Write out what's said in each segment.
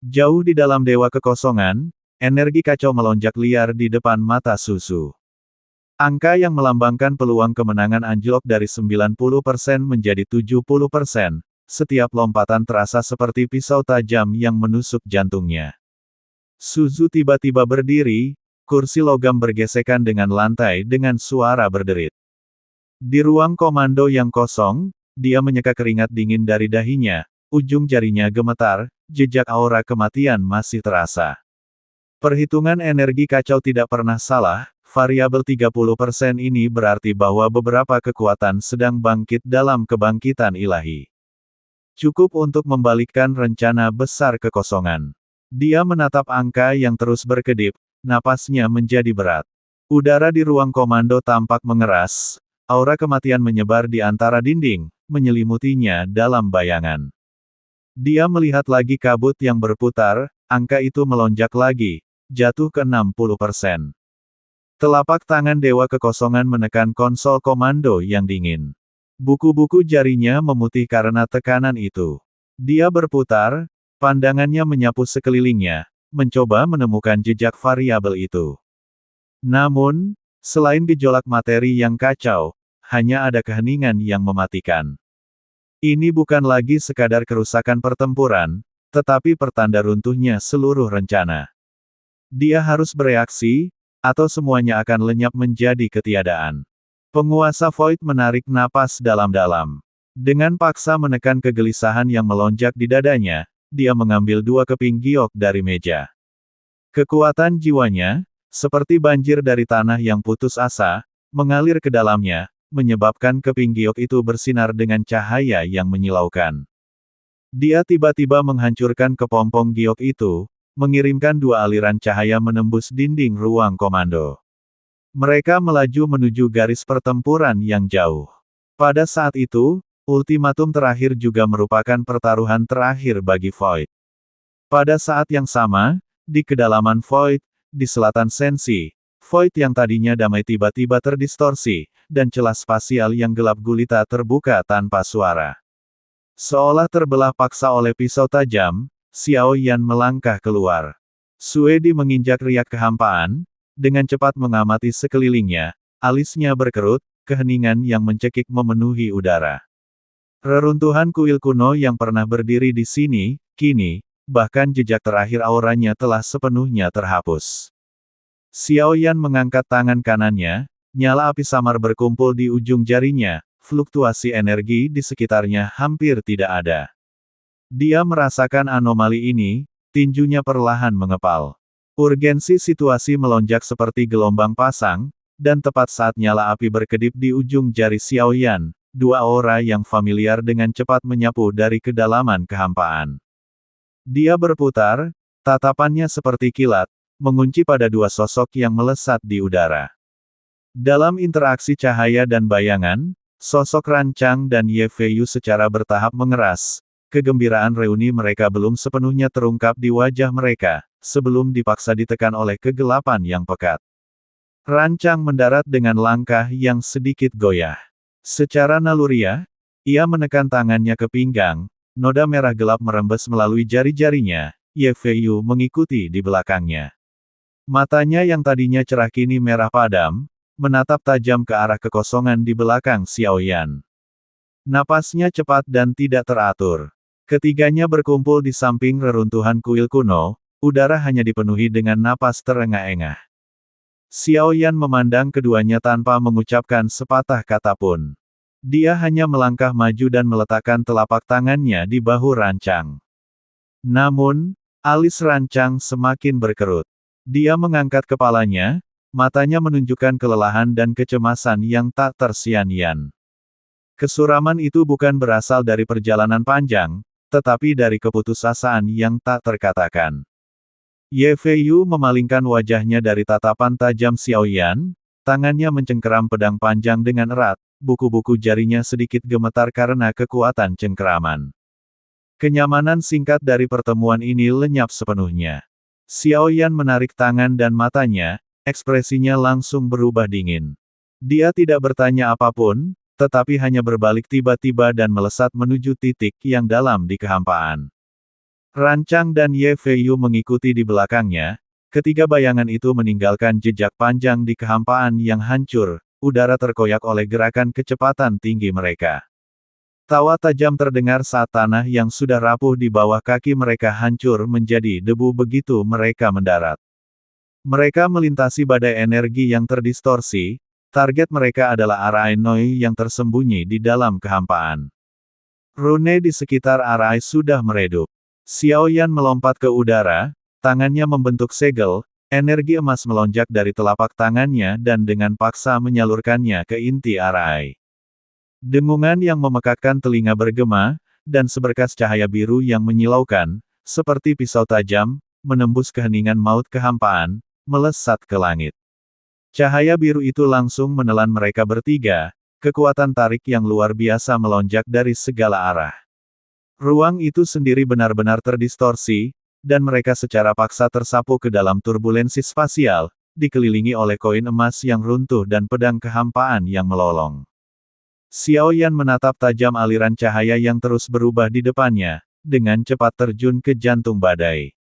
Jauh di dalam Dewa Kekosongan, energi kacau melonjak liar di depan mata Suzu. Angka yang melambangkan peluang kemenangan anjlok dari 90% menjadi 70%. Setiap lompatan terasa seperti pisau tajam yang menusuk jantungnya. Suzu tiba-tiba berdiri, kursi logam bergesekan dengan lantai dengan suara berderit. Di ruang komando yang kosong, dia menyeka keringat dingin dari dahinya, ujung jarinya gemetar, jejak aura kematian masih terasa. Perhitungan energi kacau tidak pernah salah, variabel 30% ini berarti bahwa beberapa kekuatan sedang bangkit dalam kebangkitan ilahi. Cukup untuk membalikkan rencana besar kekosongan. Dia menatap angka yang terus berkedip, napasnya menjadi berat. Udara di ruang komando tampak mengeras, aura kematian menyebar di antara dinding, menyelimutinya dalam bayangan. Dia melihat lagi kabut yang berputar, angka itu melonjak lagi, jatuh ke 60%. Telapak tangan Dewa Kekosongan menekan konsol komando yang dingin. Buku-buku jarinya memutih karena tekanan itu. Dia berputar, pandangannya menyapu sekelilingnya, mencoba menemukan jejak variabel itu. Namun, selain gejolak materi yang kacau, hanya ada keheningan yang mematikan. Ini bukan lagi sekadar kerusakan pertempuran, tetapi pertanda runtuhnya seluruh rencana. Dia harus bereaksi, atau semuanya akan lenyap menjadi ketiadaan. Penguasa Void menarik napas dalam-dalam. Dengan paksa menekan kegelisahan yang melonjak di dadanya, dia mengambil 2 keping giok dari meja. Kekuatan jiwanya, seperti banjir dari tanah yang putus asa, mengalir ke dalamnya, menyebabkan keping giok itu bersinar dengan cahaya yang menyilaukan. Dia tiba-tiba menghancurkan kepompong giok itu, mengirimkan 2 aliran cahaya menembus dinding ruang komando. Mereka melaju menuju garis pertempuran yang jauh. Pada saat itu, ultimatum terakhir juga merupakan pertaruhan terakhir bagi Void. Pada saat yang sama, di kedalaman Void, di selatan Sensi, Void yang tadinya damai tiba-tiba terdistorsi, dan celah spasial yang gelap gulita terbuka tanpa suara. Seolah terbelah paksa oleh pisau tajam, Xiao Yan melangkah keluar. Suedi menginjak riak kehampaan, dengan cepat mengamati sekelilingnya, alisnya berkerut, keheningan yang mencekik memenuhi udara. Reruntuhan kuil kuno yang pernah berdiri di sini, kini, bahkan jejak terakhir auranya telah sepenuhnya terhapus. Xiao Yan mengangkat tangan kanannya, nyala api samar berkumpul di ujung jarinya, fluktuasi energi di sekitarnya hampir tidak ada. Dia merasakan anomali ini, tinjunya perlahan mengepal. Urgensi situasi melonjak seperti gelombang pasang, dan tepat saat nyala api berkedip di ujung jari Xiao Yan, 2 aura yang familiar dengan cepat menyapu dari kedalaman kehampaan. Dia berputar, tatapannya seperti kilat, mengunci pada 2 sosok yang melesat di udara. Dalam interaksi cahaya dan bayangan, sosok Rancang dan Ye Feiyu secara bertahap mengeras. Kegembiraan reuni mereka belum sepenuhnya terungkap di wajah mereka, sebelum dipaksa ditekan oleh kegelapan yang pekat. Rancang mendarat dengan langkah yang sedikit goyah. Secara naluriah, ia menekan tangannya ke pinggang, noda merah gelap merembes melalui jari-jarinya, Ye Feiyu mengikuti di belakangnya. Matanya yang tadinya cerah kini merah padam, menatap tajam ke arah kekosongan di belakang Xiao Yan. Napasnya cepat dan tidak teratur. Ketiganya berkumpul di samping reruntuhan kuil kuno, udara hanya dipenuhi dengan napas terengah-engah. Xiao Yan memandang keduanya tanpa mengucapkan sepatah kata pun. Dia hanya melangkah maju dan meletakkan telapak tangannya di bahu Rancang. Namun, alis Rancang semakin berkerut. Dia mengangkat kepalanya, matanya menunjukkan kelelahan dan kecemasan yang tak tersian-sian. Kesuraman itu bukan berasal dari perjalanan panjang, tetapi dari keputusasaan yang tak terkatakan. Ye Feiyu memalingkan wajahnya dari tatapan tajam Xiao Yan, tangannya mencengkeram pedang panjang dengan erat, buku-buku jarinya sedikit gemetar karena kekuatan cengkeraman. Kenyamanan singkat dari pertemuan ini lenyap sepenuhnya. Xiao Yan menarik tangan dan matanya, ekspresinya langsung berubah dingin. Dia tidak bertanya apapun, tetapi hanya berbalik tiba-tiba dan melesat menuju titik yang dalam di kehampaan. Rancang dan Ye Feiyu mengikuti di belakangnya, ketiga bayangan itu meninggalkan jejak panjang di kehampaan yang hancur, udara terkoyak oleh gerakan kecepatan tinggi mereka. Tawa tajam terdengar saat tanah yang sudah rapuh di bawah kaki mereka hancur menjadi debu begitu mereka mendarat. Mereka melintasi badai energi yang terdistorsi, target mereka adalah Arai Noi yang tersembunyi di dalam kehampaan. Rune di sekitar Arai sudah meredup. Xiaoyan melompat ke udara, tangannya membentuk segel, energi emas melonjak dari telapak tangannya dan dengan paksa menyalurkannya ke inti Arai. Dengungan yang memekakkan telinga bergema, dan seberkas cahaya biru yang menyilaukan, seperti pisau tajam, menembus keheningan maut kehampaan, melesat ke langit. Cahaya biru itu langsung menelan mereka bertiga, kekuatan tarik yang luar biasa melonjak dari segala arah. Ruang itu sendiri benar-benar terdistorsi, dan mereka secara paksa tersapu ke dalam turbulensi spasial, dikelilingi oleh koin emas yang runtuh dan pedang kehampaan yang melolong. Xiaoyan menatap tajam aliran cahaya yang terus berubah di depannya, dengan cepat terjun ke jantung badai.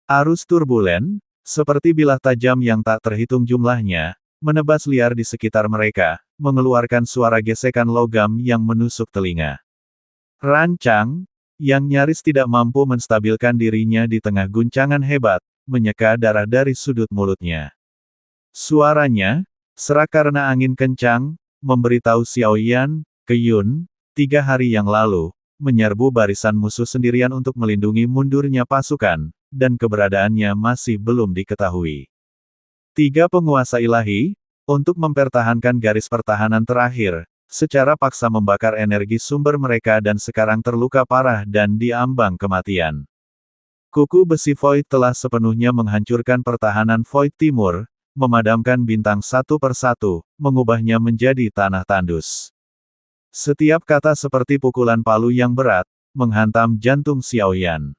Arus turbulen, seperti bilah tajam yang tak terhitung jumlahnya, menebas liar di sekitar mereka, mengeluarkan suara gesekan logam yang menusuk telinga. Rancang, yang nyaris tidak mampu menstabilkan dirinya di tengah guncangan hebat, menyeka darah dari sudut mulutnya. Suaranya, serak karena angin kencang, memberitahu Xiaoyan, Yun, 3 hari yang lalu, menyerbu barisan musuh sendirian untuk melindungi mundurnya pasukan, dan keberadaannya masih belum diketahui. 3 penguasa ilahi, untuk mempertahankan garis pertahanan terakhir, secara paksa membakar energi sumber mereka dan sekarang terluka parah dan diambang kematian. Kuku besi Void telah sepenuhnya menghancurkan pertahanan Void Timur, memadamkan bintang satu persatu, mengubahnya menjadi tanah tandus. Setiap kata seperti pukulan palu yang berat, menghantam jantung Xiaoyan.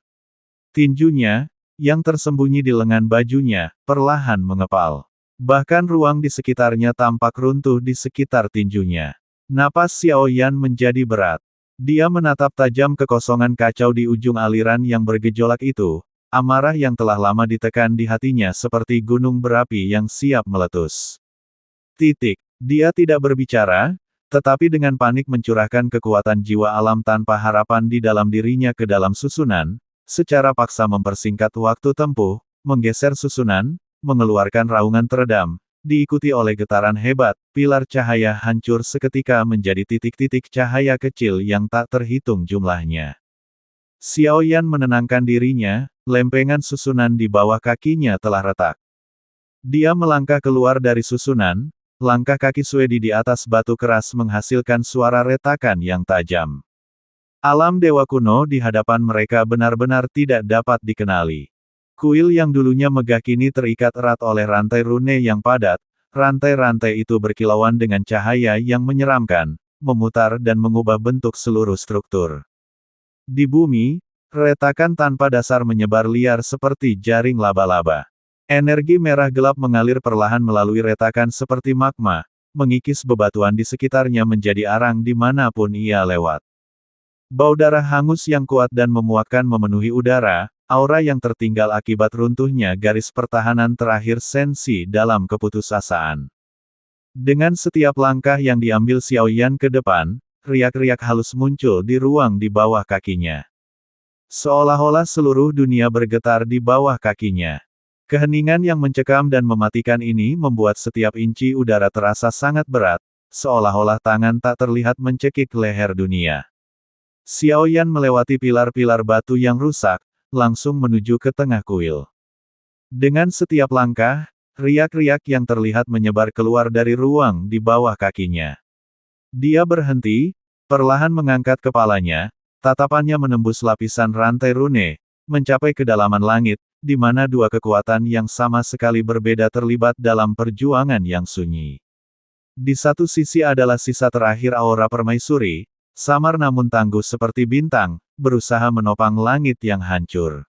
Tinjunya, yang tersembunyi di lengan bajunya, perlahan mengepal. Bahkan ruang di sekitarnya tampak runtuh di sekitar tinjunya. Napas Xiaoyan menjadi berat. Dia menatap tajam kekosongan kacau di ujung aliran yang bergejolak itu, amarah yang telah lama ditekan di hatinya seperti gunung berapi yang siap meletus. Dia tidak berbicara, tetapi dengan panik mencurahkan kekuatan jiwa alam tanpa harapan di dalam dirinya ke dalam susunan, secara paksa mempersingkat waktu tempuh, menggeser susunan, mengeluarkan raungan teredam, diikuti oleh getaran hebat, pilar cahaya hancur seketika menjadi titik-titik cahaya kecil yang tak terhitung jumlahnya. Xiaoyan menenangkan dirinya, lempengan susunan di bawah kakinya telah retak. Dia melangkah keluar dari susunan, langkah kaki Swedi di atas batu keras menghasilkan suara retakan yang tajam. Alam dewa kuno di hadapan mereka benar-benar tidak dapat dikenali. Kuil yang dulunya megah kini terikat erat oleh rantai rune yang padat, rantai-rantai itu berkilauan dengan cahaya yang menyeramkan, memutar dan mengubah bentuk seluruh struktur. Di bumi, retakan tanpa dasar menyebar liar seperti jaring laba-laba. Energi merah gelap mengalir perlahan melalui retakan seperti magma, mengikis bebatuan di sekitarnya menjadi arang dimanapun ia lewat. Bau darah hangus yang kuat dan memuakkan memenuhi udara, aura yang tertinggal akibat runtuhnya garis pertahanan terakhir Sensi dalam keputusasaan. Dengan setiap langkah yang diambil Xiaoyan ke depan, riak-riak halus muncul di ruang di bawah kakinya. Seolah-olah seluruh dunia bergetar di bawah kakinya. Keheningan yang mencekam dan mematikan ini membuat setiap inci udara terasa sangat berat, seolah-olah tangan tak terlihat mencekik leher dunia. Xiaoyan melewati pilar-pilar batu yang rusak, langsung menuju ke tengah kuil. Dengan setiap langkah, riak-riak yang terlihat menyebar keluar dari ruang di bawah kakinya. Dia berhenti, perlahan mengangkat kepalanya, tatapannya menembus lapisan rantai rune, mencapai kedalaman langit, di mana dua kekuatan yang sama sekali berbeda terlibat dalam perjuangan yang sunyi. Di satu sisi adalah sisa terakhir aura permaisuri, samar namun tangguh seperti bintang, berusaha menopang langit yang hancur.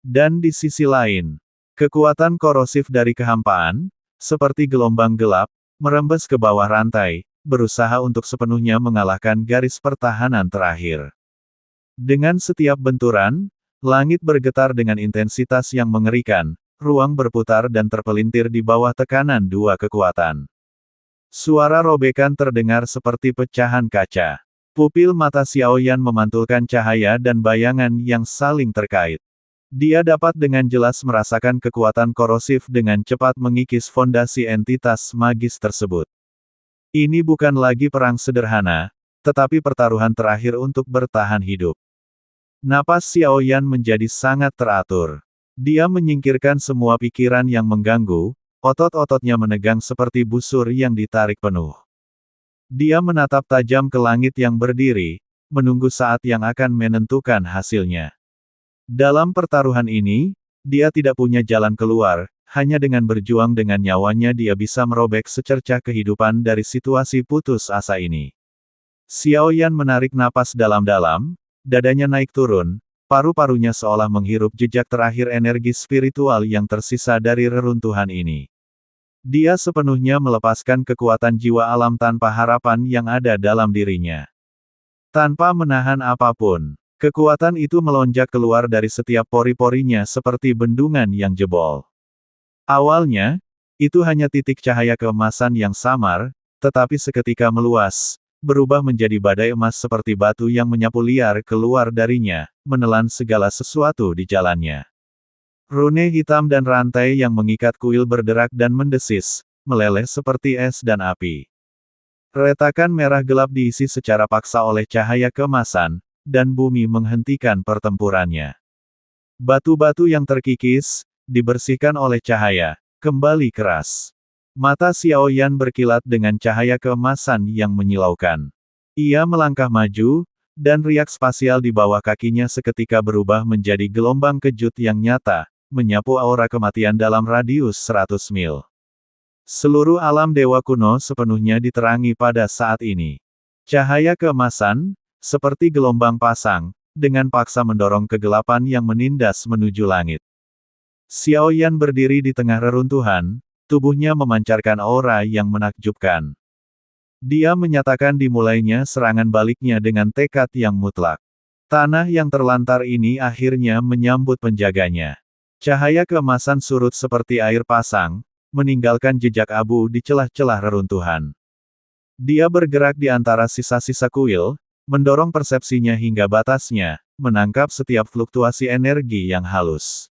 Dan di sisi lain, kekuatan korosif dari kehampaan, seperti gelombang gelap, merembes ke bawah rantai, berusaha untuk sepenuhnya mengalahkan garis pertahanan terakhir. Dengan setiap benturan, Langit bergetar dengan intensitas yang mengerikan, ruang berputar dan terpelintir di bawah tekanan dua kekuatan. Suara robekan terdengar seperti pecahan kaca. Pupil mata Xiaoyan memantulkan cahaya dan bayangan yang saling terkait. Dia dapat dengan jelas merasakan kekuatan korosif dengan cepat mengikis fondasi entitas magis tersebut. Ini bukan lagi perang sederhana, tetapi pertaruhan terakhir untuk bertahan hidup. Napas Xiaoyan menjadi sangat teratur. Dia menyingkirkan semua pikiran yang mengganggu, otot-ototnya menegang seperti busur yang ditarik penuh. Dia menatap tajam ke langit yang berdiri, menunggu saat yang akan menentukan hasilnya. Dalam pertaruhan ini, dia tidak punya jalan keluar, hanya dengan berjuang dengan nyawanya dia bisa merobek secercah kehidupan dari situasi putus asa ini. Xiaoyan menarik napas dalam-dalam, dadanya naik turun, paru-parunya seolah menghirup jejak terakhir energi spiritual yang tersisa dari reruntuhan ini. Dia sepenuhnya melepaskan kekuatan jiwa alam tanpa harapan yang ada dalam dirinya. Tanpa menahan apapun, kekuatan itu melonjak keluar dari setiap pori-porinya seperti bendungan yang jebol. Awalnya, itu hanya titik cahaya keemasan yang samar, tetapi seketika meluas, berubah menjadi badai emas seperti batu yang menyapu liar keluar darinya, menelan segala sesuatu di jalannya. Rune hitam dan rantai yang mengikat kuil berderak dan mendesis, meleleh seperti es dan api. Retakan merah gelap diisi secara paksa oleh cahaya keemasan, dan bumi menghentikan pertempurannya. Batu-batu yang terkikis, dibersihkan oleh cahaya, kembali keras. Mata Xiaoyan berkilat dengan cahaya keemasan yang menyilaukan. Ia melangkah maju, dan riak spasial di bawah kakinya seketika berubah menjadi gelombang kejut yang nyata, menyapu aura kematian dalam radius 100 mil. Seluruh alam dewa kuno sepenuhnya diterangi pada saat ini. Cahaya keemasan, seperti gelombang pasang, dengan paksa mendorong kegelapan yang menindas menuju langit. Xiaoyan berdiri di tengah reruntuhan, tubuhnya memancarkan aura yang menakjubkan. Dia menyatakan dimulainya serangan baliknya dengan tekad yang mutlak. Tanah yang terlantar ini akhirnya menyambut penjaganya. Cahaya keemasan surut seperti air pasang, meninggalkan jejak abu di celah-celah reruntuhan. Dia bergerak di antara sisa-sisa kuil, mendorong persepsinya hingga batasnya, menangkap setiap fluktuasi energi yang halus.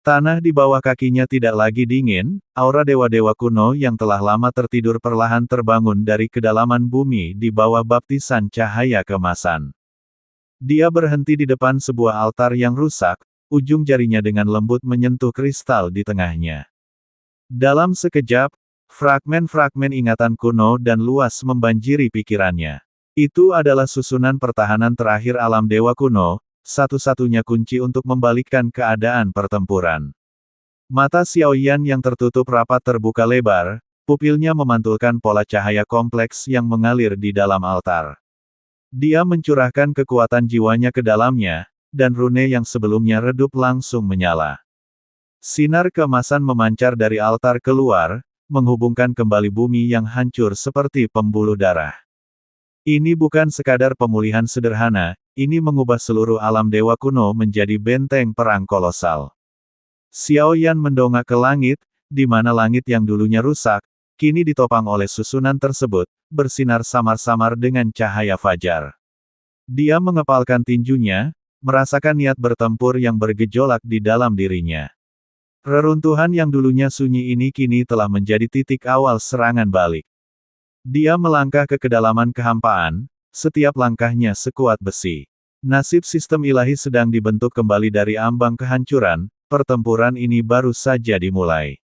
Tanah di bawah kakinya tidak lagi dingin, aura dewa-dewa kuno yang telah lama tertidur perlahan terbangun dari kedalaman bumi di bawah baptisan cahaya keemasan. Dia berhenti di depan sebuah altar yang rusak, ujung jarinya dengan lembut menyentuh kristal di tengahnya. Dalam sekejap, fragmen-fragmen ingatan kuno dan luas membanjiri pikirannya. Itu adalah susunan pertahanan terakhir alam dewa kuno, satu-satunya kunci untuk membalikkan keadaan pertempuran. Mata Xiaoyan yang tertutup rapat terbuka lebar, pupilnya memantulkan pola cahaya kompleks yang mengalir di dalam altar. Dia mencurahkan kekuatan jiwanya ke dalamnya, dan rune yang sebelumnya redup langsung menyala. Sinar keemasan memancar dari altar keluar, menghubungkan kembali bumi yang hancur seperti pembuluh darah. Ini bukan sekadar pemulihan sederhana, ini mengubah seluruh alam dewa kuno menjadi benteng perang kolosal. Xiaoyan mendongak ke langit, di mana langit yang dulunya rusak, kini ditopang oleh susunan tersebut, bersinar samar-samar dengan cahaya fajar. Dia mengepalkan tinjunya, merasakan niat bertempur yang bergejolak di dalam dirinya. Reruntuhan yang dulunya sunyi ini kini telah menjadi titik awal serangan balik. Dia melangkah ke kedalaman kehampaan, setiap langkahnya sekuat besi. Nasib sistem ilahi sedang dibentuk kembali dari ambang kehancuran, pertempuran ini baru saja dimulai.